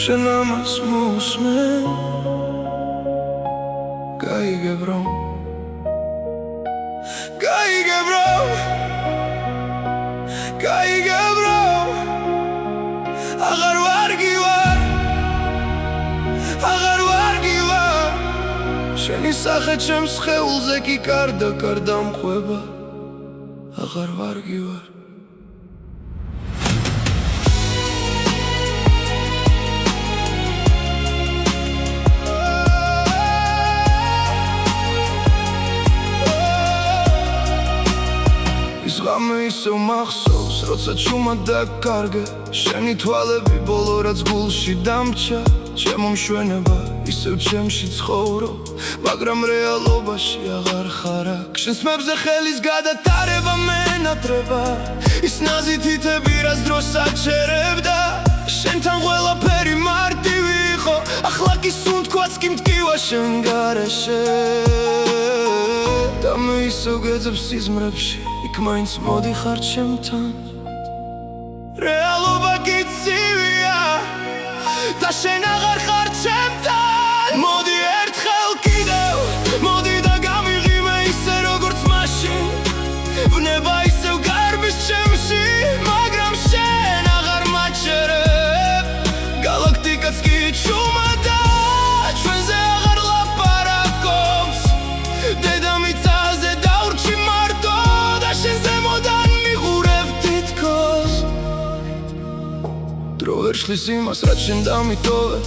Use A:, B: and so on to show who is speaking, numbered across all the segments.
A: შენ ამას მოусმენ გაიგებ რომ აღარ ვარგივარ შენი სახე ჩემს სხეულზე კი კარდა მყვება აღარ ვარგივარ ის ღამე ისევ მახსოვს როცა ჩუმად დაკარგე შენი თვალები ბოლო რაც გულში დამჭა ჩემო მშვენება ისევ ჩემში ცხოვრობ მაგრამ რეალობაში აღარ ხარ აქ შენს მებზე ხელის გადატარება მენატრება ის ნაზი თითები რაც დროს აჩერებდა შენთან ყველაფერი მარტივი იყო ახლა კი სუნთქვაც კი მტკივა შენ გარეშე და მე ისევ გეძებ სიზმრებში იქ მაინც მოდიხარ ჩემთან რეალობა კი ცივია და შენ აღარ ხარ ჩემთან მოდი ერთხელ კიდევ მოდი და გამიღიმე ისე როგორც მაშინ ვნება ისევ გარბის ჩემში მაგრამ შენ აღარ მაჩერებ გალაქტიკაც კი ჩუმადა ჩვენზე აღარ ლაპარაკობს დედამიწაზე დავრჩი მარტო და შენ ზემოდან მიყურებ თითქოს დრო ვერ შლის იმას რაც შენ დამიტოვე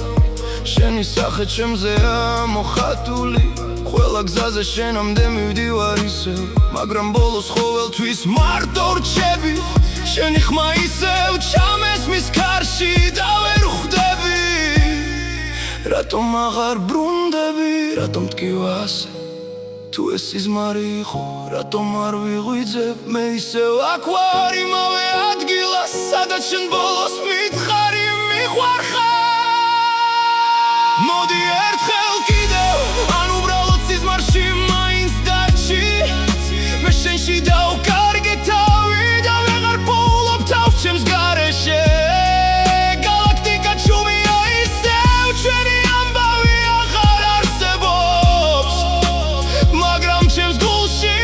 A: შენი სახე ჩემზეა მოხატული ყველა გზაზე შენამდე მივდივარ ისევ მაგრამ ბოლოს ყოველთვის მარტო რჩები შენი ხმა ისევ ჩამესმის ქარში და ვერ ხვდები რატომ აღარ ბრუნდები რატომ მტკივა ასე თუ ეს სიზმარი იყო რატომ არ ვიღვიძებ მე ისევ აქ ვარ იმავე ადგილას სადაც შენ ბოლოს მითხარი მიყვარხარ მოდი ერთხელ კიდევ ან უბრალოდ სიზმარში მაინც დაჩი მე შენში დავკარგე თავი და ვეღარ პოულობ თავს ჩემს გარეშე გალაქტიკა ჩუმია ისევ ჩვენი ამბავი აღარ არსებობს მაგრამ ჩემს გულში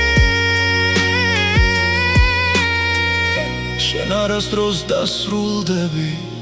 A: შენ არასდროს დასრულდები